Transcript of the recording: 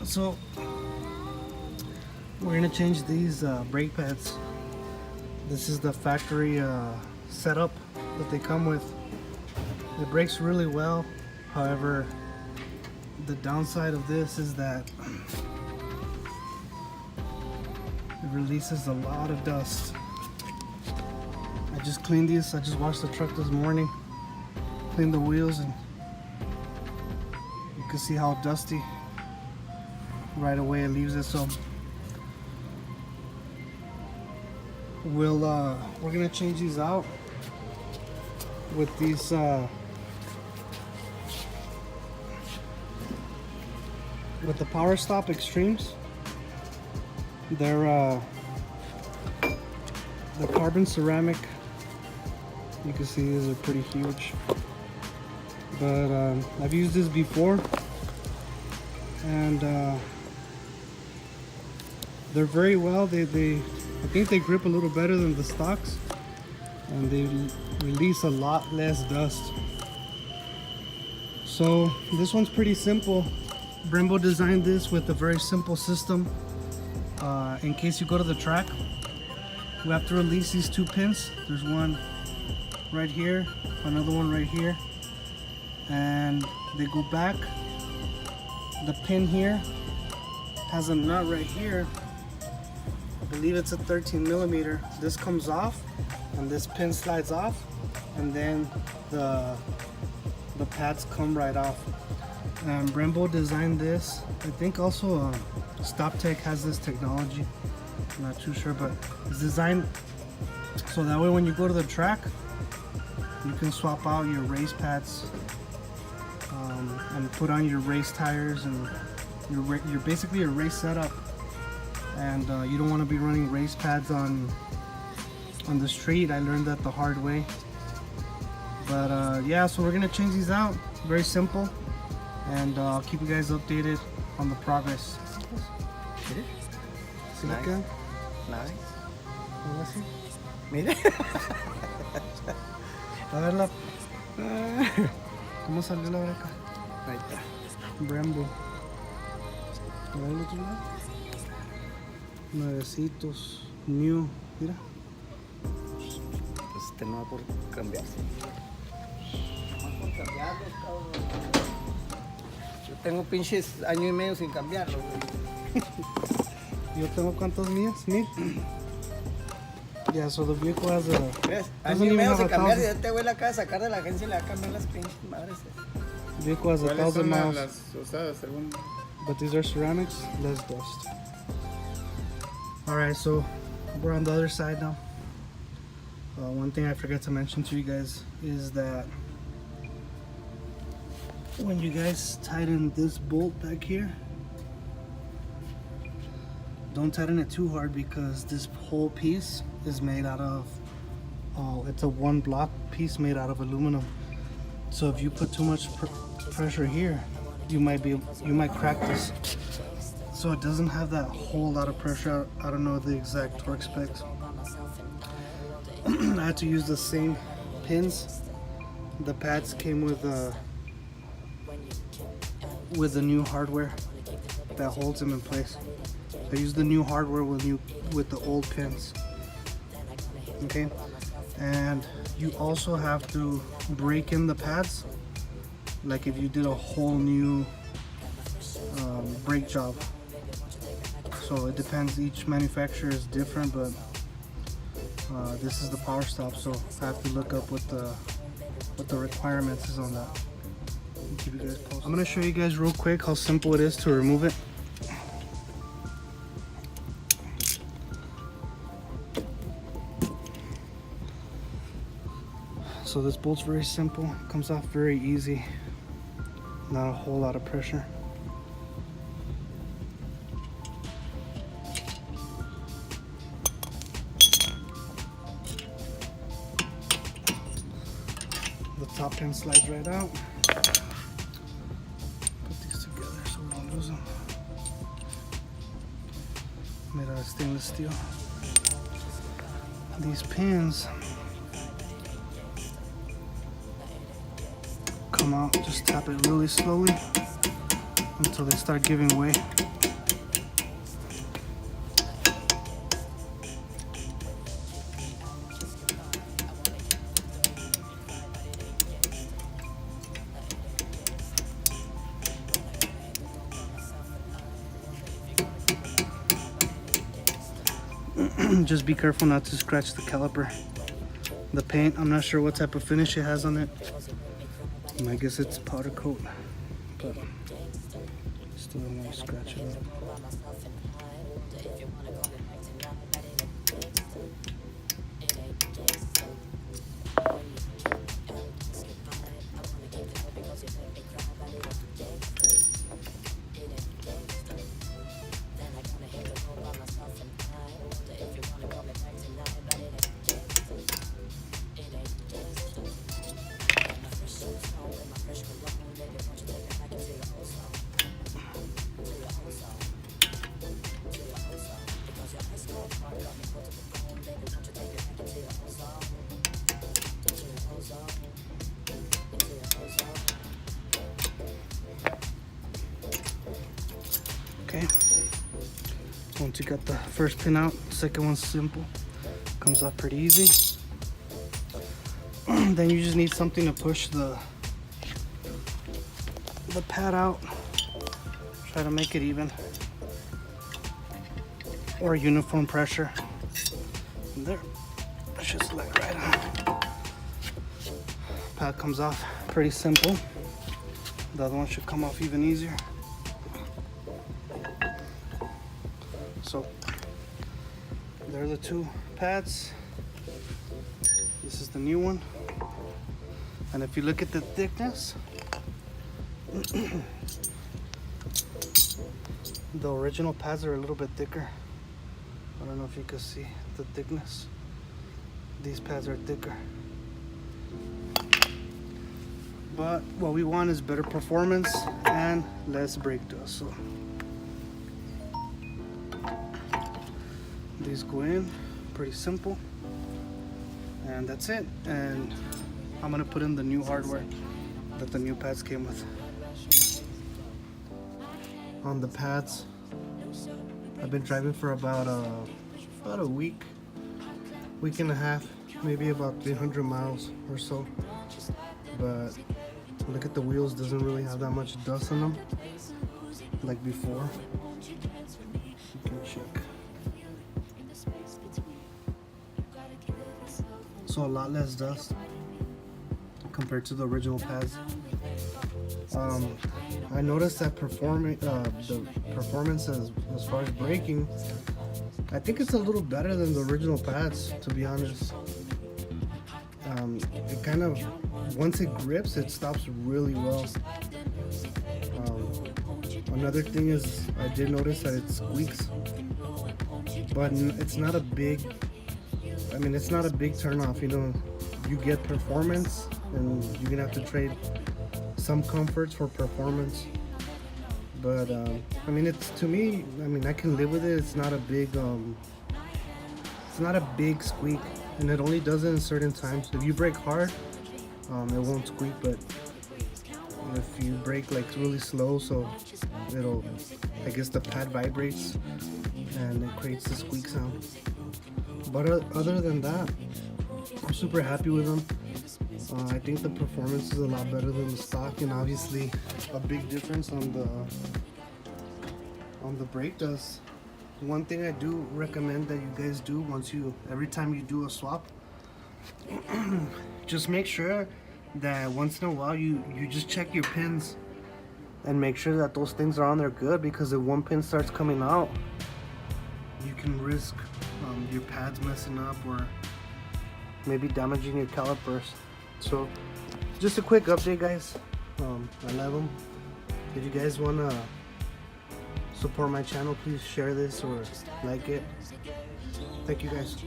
So we're gonna change these brake pads. This is the factory setup that they come with. It brakes really well. However, the downside of this is that it releases a lot of dust. I just cleaned these. I just washed the truck this morning, cleaned the wheels, and you can see how dusty right away it leaves it. So we're gonna change these out with these with the Power Stop Extremes. They're the carbon ceramic. You can see these are pretty huge, but I've used this before, and they're very well. I think they grip a little better than the stocks, and they release a lot less dust. So this one's pretty simple. Brembo designed this with a very simple system. In case you go to the track, we have to release these two pins. There's one right here, another one right here, and they go back. The pin here has a nut right here. I believe it's a 13 millimeter. This comes off and this pin slides off, and then the pads come right off. Brembo designed this. I think also StopTech has this technology. I'm not too sure, but it's designed so that way when you go to the track, you can swap out your race pads and put on your race tires and your basically a race setup. And you don't want to be running race pads on the street. I learned that the hard way. But yeah, so we're gonna change these out. Very simple, and I'll keep you guys updated on the progress. ¿Sí le quedan? Nice. Ahora sí. Mire. A verla. ¿Cómo salió la breca? Ahí está. Brembo. A ver el otro lado. Nuevecitos. New. Mira. Pues este no va por cambiarse. No va por cambiarlos, cabrón. Yo tengo pinches año y medio sin cambiarlos, güey. Yo tengo cuántos mías? 1000. Yeah, so the vehicle has a... ¿Ves? Año y medio sin cambiar, y este güey la acaba de sacar de la agencia y le va a cambiar las pinches madres. The vehicle has 1,000 miles. Las usadas, según... But these are ceramics, less dust. Alright, so we're on the other side now. One thing I forgot to mention to you guys is that when you guys tighten this bolt back here, don't tighten it too hard, because this whole piece is made out of, it's a one block piece made out of aluminum. So if you put too much pressure here, you might crack this. So it doesn't have that whole lot of pressure. I don't know the exact torque specs. I had to use the same pins. The pads came with the new hardware that holds them in place. I used the new hardware with the old pins. Okay, and you also have to break in the pads, like if you did a whole new brake job. So it depends. Each manufacturer is different, but this is the Power Stop, so I have to look up what the requirements is on that. I'll keep you guys posted. I'm gonna show you guys real quick how simple it is to remove it. So this bolt's very simple, comes off very easy, not a whole lot of pressure. The top pin slides right out. Put these together so we don't lose them. Made out of stainless steel. These pins come out, just tap it really slowly until they start giving way. Just be careful not to scratch the caliper. The paint, I'm not sure what type of finish it has on it. I guess it's powder coat, but still don't want to scratch it up. Okay, once you got the first pin out, second one's simple, comes off pretty easy. Then you just need something to push the pad out. Try to make it even or uniform pressure. And there, let's just let it right on. Pad comes off pretty simple. The other one should come off even easier. So there are the two pads. This is the new one. And if you look at the thickness, the original pads are a little bit thicker. I don't know if you can see the thickness. These pads are thicker. But what we want is better performance and less brake dust. So these go in, pretty simple. And that's it. And I'm gonna put in the new hardware that the new pads came with. On the pads, I've been driving for about a week and a half, maybe about 300 miles or so. But look at the wheels, doesn't really have that much dust on them like before. You can check. So a lot less dust compared to the original pads. I noticed that the performance as far as braking, I think it's a little better than the original pads, to be honest. It kind of, once it grips, it stops really well. Another thing is, I did notice that it squeaks, but it's not a big, it's not a big turn off. You know, you get performance and you're gonna have to trade some comforts for performance. But it's, to me, I can live with it. It's not a big squeak, and it only does it in certain times. If you brake hard, it won't squeak, but if you brake like really slow, so I guess the pad vibrates and it creates the squeak sound. But other than that, I'm super happy with them. I think the performance is a lot better than the stock, and obviously a big difference on the brake dust. One thing I do recommend that you guys do every time you do a swap, just make sure that once in a while you just check your pins and make sure that those things are on there good, because if one pin starts coming out, you can risk your pads messing up or maybe damaging your calipers. So just a quick update, guys. I love them. If you guys want to support my channel, please share this or like it. Thank you, guys.